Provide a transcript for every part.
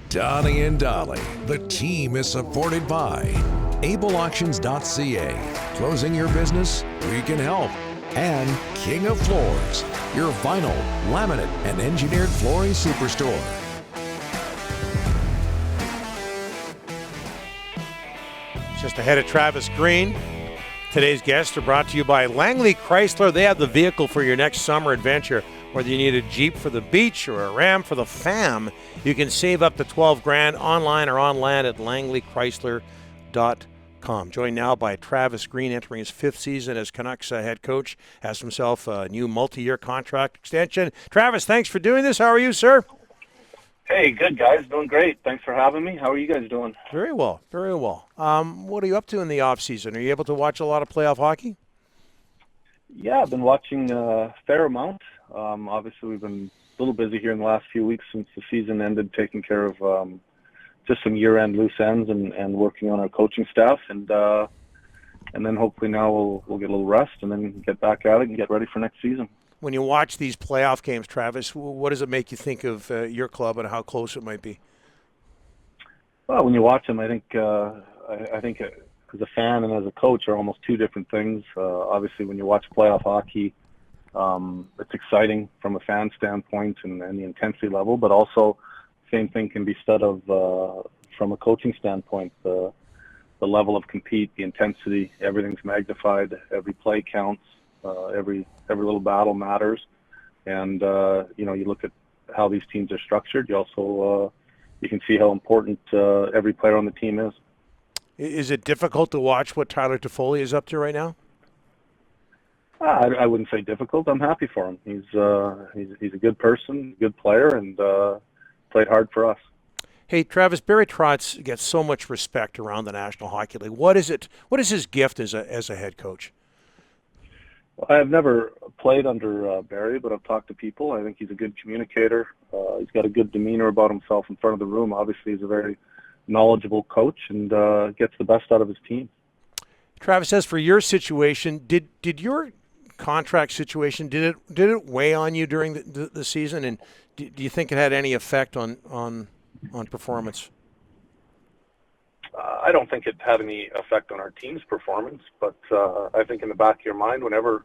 Donnie and Dolly. The team is supported by ableauctions.ca. Closing your business? We can help. And King of Floors, your vinyl, laminate, and engineered flooring superstore. Just ahead of Travis Green. Today's guests are brought to you by Langley Chrysler. They have the vehicle for your next summer adventure. Whether you need a Jeep for the beach or a Ram for the fam, you can save up to $12,000 online or on land at langleychrysler.com. Joined now by Travis Green, entering his 5th season as Canucks head coach, has himself a new multi-year contract extension. Travis, thanks for doing this. How are you, sir? Hey, good, guys. Doing great. Thanks for having me. How are you guys doing? Very well, very well. What are you up to in the off-season? Are you able to watch a lot of playoff hockey? Yeah, I've been watching a fair amount. Obviously, we've been a little busy here in the last few weeks since the season ended, taking care of just some year-end loose ends and working on our coaching staff. And then hopefully now we'll get a little rest and then get back at it and get ready for next season. When you watch these playoff games, Travis, what does it make you think of your club and how close it might be? Well, when you watch them, I think as a fan and as a coach are almost two different things. Obviously, when you watch playoff hockey, it's exciting from a fan standpoint and the intensity level, but also same thing can be said of from a coaching standpoint. The level of compete, the intensity, everything's magnified. Every play counts. Every little battle matters. And you look at how these teams are structured. You also you can see how important every player on the team is. Is it difficult to watch what Tyler Toffoli is up to right now? I wouldn't say difficult. I'm happy for him. He's a good person, good player, and played hard for us. Hey, Travis, Barry Trotz gets so much respect around the National Hockey League. What is his gift as a head coach? Well, I've never played under Barry, but I've talked to people. I think he's a good communicator. He's got a good demeanor about himself in front of the room. Obviously, he's a very knowledgeable coach and gets the best out of his team. Travis, as for your situation, did your contract situation, did it weigh on you during the season, and do you think it had any effect on performance? I don't think it had any effect on our team's performance, but I think in the back of your mind, whenever,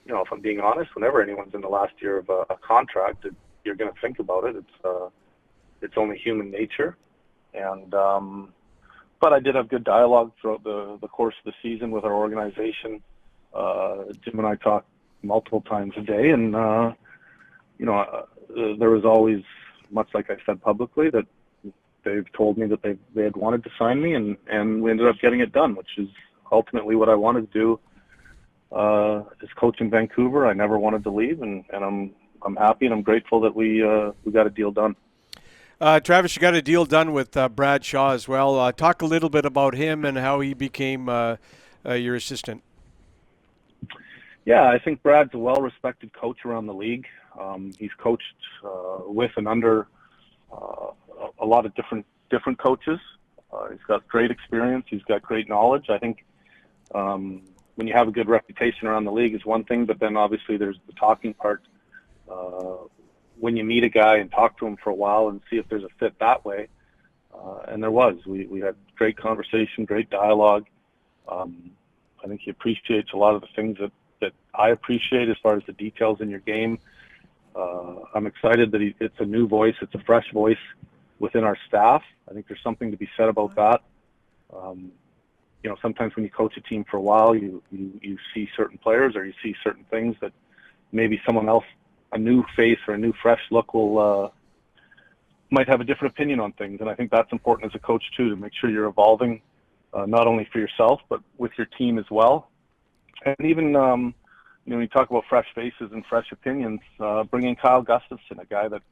if I'm being honest, whenever anyone's in the last year of a contract, you're going to think about it. It's only human nature. And but I did have good dialogue throughout the course of the season with our organization. Jim and I talked multiple times a day, and there was always, much like I said publicly, that they've told me that they had wanted to sign me, and we ended up getting it done, which is ultimately what I wanted to do as coach in Vancouver. I never wanted to leave, and I'm happy and I'm grateful that we got a deal done. Travis, you got a deal done with Brad Shaw as well. Talk a little bit about him and how he became your assistant. Yeah, I think Brad's a well-respected coach around the league. He's coached with and under a lot of different coaches. He's got great experience. He's got great knowledge. I think when you have a good reputation around the league is one thing, but then obviously there's the talking part. When you meet a guy and talk to him for a while and see if there's a fit that way, and there was. We had great conversation, great dialogue. I think he appreciates a lot of the things that I appreciate as far as the details in your game. I'm excited that it's a new voice, it's a fresh voice within our staff. I think there's something to be said about that. Sometimes when you coach a team for a while, you see certain players or you see certain things that maybe someone else, a new face or a new fresh look might have a different opinion on things. And I think that's important as a coach too, to make sure you're evolving, not only for yourself, but with your team as well. And even, when you talk about fresh faces and fresh opinions, bringing Kyle Gustafson, a guy that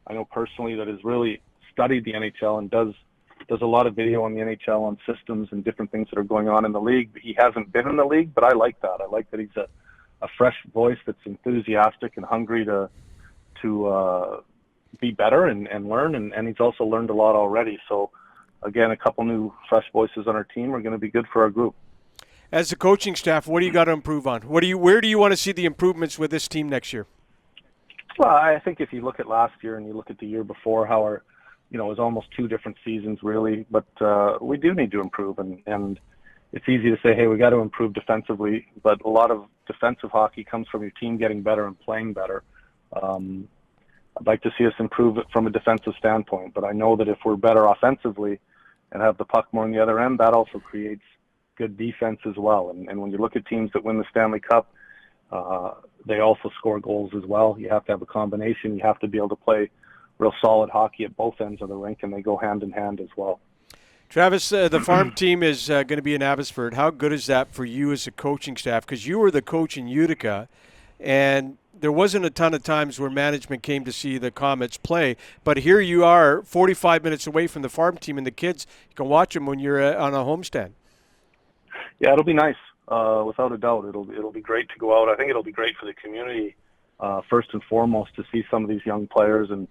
I know personally that has really studied the NHL and does a lot of video on the NHL on systems and different things that are going on in the league. He hasn't been in the league, but I like that. I like that he's a fresh voice that's enthusiastic and hungry to be better and learn, and he's also learned a lot already. So, again, a couple new fresh voices on our team are going to be good for our group. As a coaching staff, what do you got to improve on? Where do you want to see the improvements with this team next year? Well, I think if you look at last year and you look at the year before, how was almost 2 different seasons really. But we do need to improve, and it's easy to say, hey, we got to improve defensively, but a lot of defensive hockey comes from your team getting better and playing better. I'd like to see us improve it from a defensive standpoint, but I know that if we're better offensively and have the puck more on the other end, that also creates good defense as well. And when you look at teams that win the Stanley Cup, they also score goals as well. You have to have a combination. You have to be able to play real solid hockey at both ends of the rink, and they go hand in hand as well. Travis, the farm team is going to be in Abbotsford. How good is that for you as a coaching staff? Because you were the coach in Utica, and there wasn't a ton of times where management came to see the Comets play. But here you are 45 minutes away from the farm team, and the kids, you can watch them when you're on a homestand. Yeah, it'll be nice, without a doubt. It'll be great to go out. I think it'll be great for the community, first and foremost, to see some of these young players. And,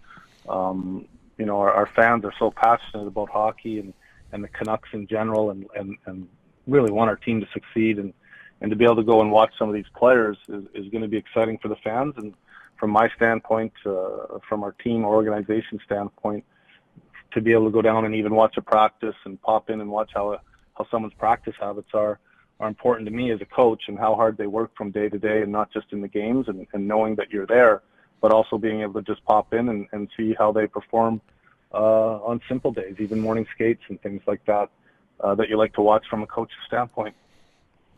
our fans are so passionate about hockey and the Canucks in general, and really want our team to succeed. And to be able to go and watch some of these players is going to be exciting for the fans. And from my standpoint, from our team organization standpoint, to be able to go down and even watch a practice and pop in and watch how someone's practice habits are important to me as a coach, and how hard they work from day to day, and not just in the games and knowing that you're there, but also being able to just pop in and see how they perform on simple days, even morning skates and things like that, that you like to watch from a coach's standpoint.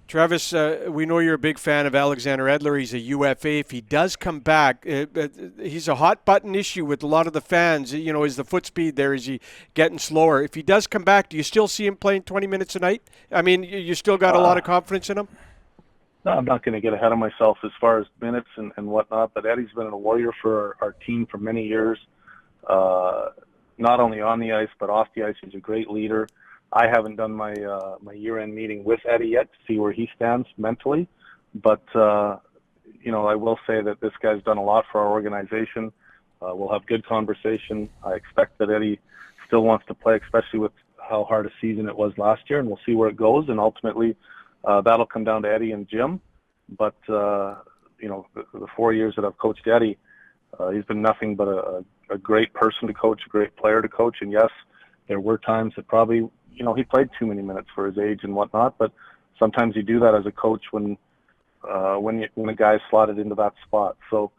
Travis, we know you're a big fan of Alexander Edler. He's a UFA. If he does come back, he's a hot button issue with a lot of the fans. Is the foot speed there? Is he getting slower? If he does come back, do you still see him playing 20 minutes a night? I mean, you still got a lot of confidence in him? No, I'm not going to get ahead of myself as far as minutes and whatnot, but Eddie's been a warrior for our team for many years, not only on the ice, but off the ice. He's a great leader. I haven't done my year-end meeting with Eddie yet to see where he stands mentally, but I will say that this guy's done a lot for our organization. We'll have good conversation. I expect that Eddie still wants to play, especially with how hard a season it was last year, and we'll see where it goes. And ultimately, that'll come down to Eddie and Jim. But the 4 years that I've coached Eddie, he's been nothing but a great person to coach, a great player to coach. And yes, there were times that probably he played too many minutes for his age and whatnot, but sometimes you do that as a coach when a guy's slotted into that spot. So,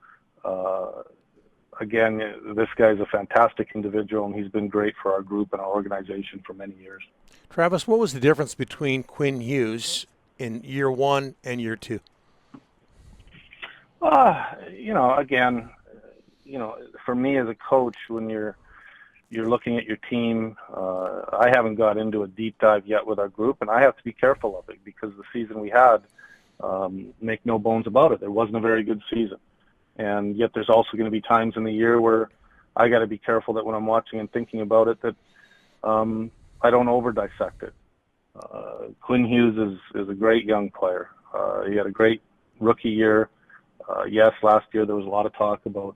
again, this guy's a fantastic individual, and he's been great for our group and our organization for many years. Travis, what was the difference between Quinn Hughes in year 1 and year 2? Again, for me as a coach, when you're looking at your team, I haven't got into a deep dive yet with our group, and I have to be careful of it because the season we had, make no bones about it, there wasn't a very good season. And yet there's also going to be times in the year where I got to be careful that when I'm watching and thinking about it, that I don't over-dissect it. Quinn Hughes is a great young player. He had a great rookie year. Yes, last year there was a lot of talk about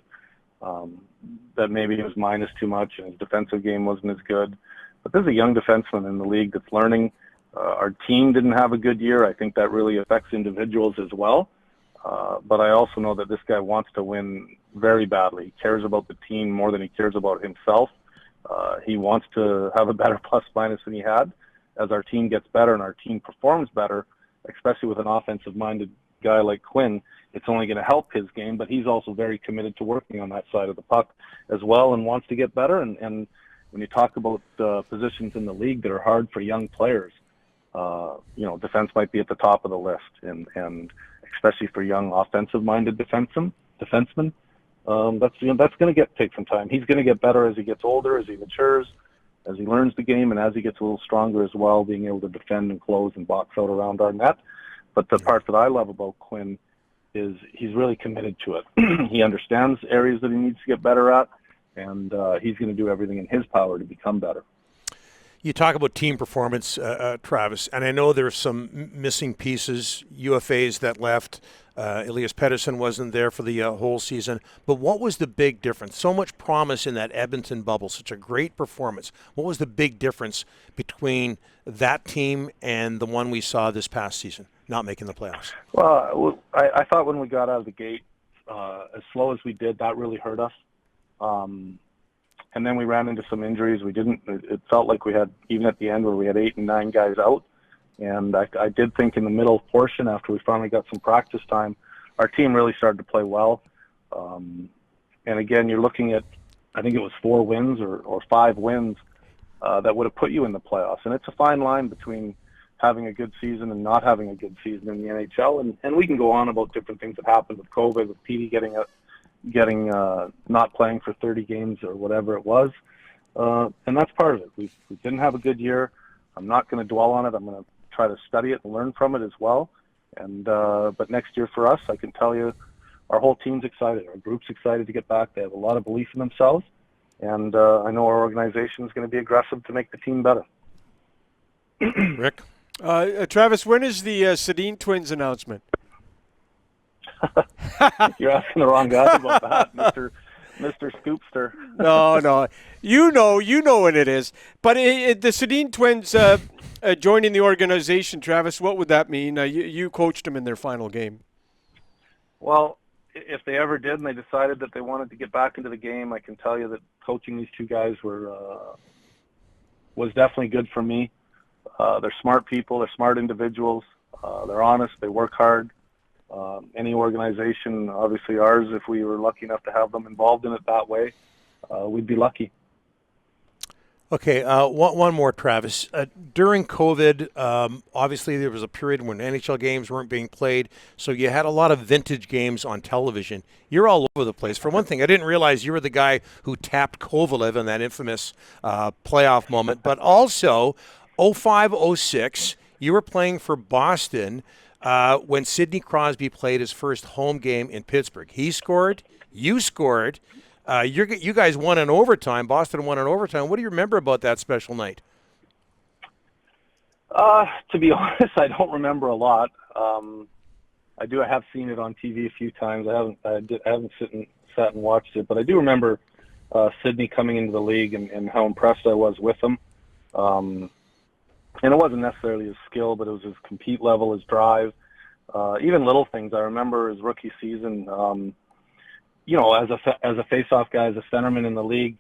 that maybe he was minus too much and his defensive game wasn't as good. But there's a young defenseman in the league that's learning. Our team didn't have a good year. I think that really affects individuals as well. But I also know that this guy wants to win very badly. He cares about the team more than he cares about himself. He wants to have a better plus-minus than he had. As our team gets better and our team performs better, especially with an offensive-minded guy like Quinn, it's only going to help his game, but he's also very committed to working on that side of the puck as well and wants to get better. And when you talk about positions in the league that are hard for young players, defense might be at the top of the list, and especially for young offensive-minded defensemen, that's going to take some time. He's going to get better as he gets older, as he matures, as he learns the game, and as he gets a little stronger as well, being able to defend and close and box out around our net. But the part that I love about Quinn is he's really committed to it. He understands areas that he needs to get better at, and he's going to do everything in his power to become better. You talk about team performance, Travis, and I know there's some missing pieces, UFAs that left. Elias Pettersson wasn't there for the whole season. But what was the big difference? So much promise in that Edmonton bubble, such a great performance. What was the big difference between that team and the one we saw this past season, not making the playoffs? Well, I thought when we got out of the gate, as slow as we did, that really hurt us. And and then we ran into some injuries. We didn't. It felt like we had, even at the end where we had 8 and 9 guys out. And I did think in the middle portion, after we finally got some practice time, our team really started to play well. And again, you're looking at, I think it was 4 wins or 5 wins that would have put you in the playoffs. And it's a fine line between having a good season and not having a good season in the NHL. And we can go on about different things that happened with COVID, with Petey getting not playing for 30 games or whatever it was. And that's part of it. We didn't have a good year. I'm not going to dwell on it. I'm going to try to study it and learn from it as well. And but next year for us, I can tell you, our whole team's excited. Our group's excited to get back. They have a lot of belief in themselves. And I know our organization is going to be aggressive to make the team better. Rick? Travis, when is the Sedin twins announcement? You're asking the wrong guy about that, Mr. Scoopster. No. You know when it is. But the Sedin twins joining the organization, Travis, what would that mean? You coached them in their final game. Well, if they ever did and they decided that they wanted to get back into the game, I can tell you that coaching these 2 guys was definitely good for me. They're smart people. They're smart individuals. They're honest. They work hard. Any organization, obviously ours, if we were lucky enough to have them involved in it that way, we'd be lucky. Okay, one more, Travis. During COVID, obviously there was a period when NHL games weren't being played, so you had a lot of vintage games on television. You're all over the place. For one thing, I didn't realize you were the guy who tapped Kovalev in that infamous playoff moment, but also 05-06, you were playing for Boston when Sidney Crosby played his first home game in Pittsburgh. He scored, you scored. You guys won in overtime. Boston won in overtime. What do you remember about that special night? To be honest, I don't remember a lot. I have seen it on TV a few times. I haven't sat and watched it, but I do remember Sidney coming into the league and how impressed I was with him. And it wasn't necessarily his skill, but it was his compete level, his drive, even little things. I remember his rookie season. As a face-off guy, as a centerman in the league,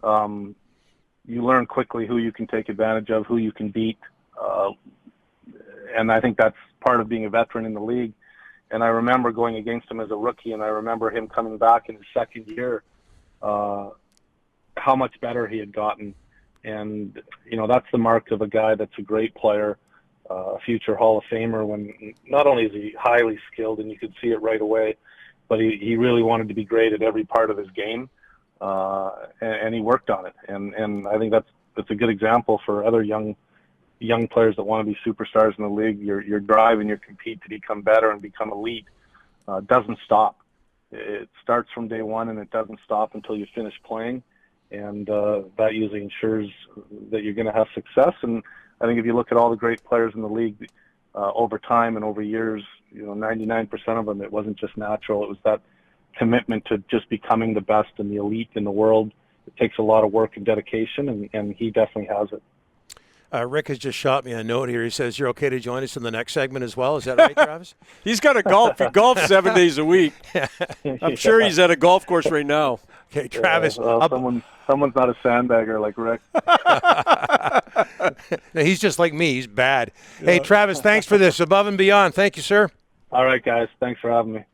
you learn quickly who you can take advantage of, who you can beat. And I think that's part of being a veteran in the league. And I remember going against him as a rookie, and I remember him coming back in his second year, how much better he had gotten. And, that's the mark of a guy that's a great player, a future Hall of Famer, when not only is he highly skilled, and you could see it right away, but he really wanted to be great at every part of his game, and he worked on it. And I think that's a good example for other young players that want to be superstars in the league. Your drive and your compete to become better and become elite doesn't stop. It starts from day one, and it doesn't stop until you finish playing. And that usually ensures that you're going to have success. And I think if you look at all the great players in the league over time and over years, 99% of them, it wasn't just natural. It was that commitment to just becoming the best and the elite in the world. It takes a lot of work and dedication, and he definitely has it. Rick has just shot me a note here. He says you're okay to join us in the next segment as well. Is that right, Travis? He's got a golf. He golfs 7 days a week. I'm sure he's at a golf course right now. Okay, Travis. Someone's not a sandbagger like Rick. No, he's just like me. He's bad. Hey, Travis, thanks for this. Above and beyond. Thank you, sir. All right, guys. Thanks for having me.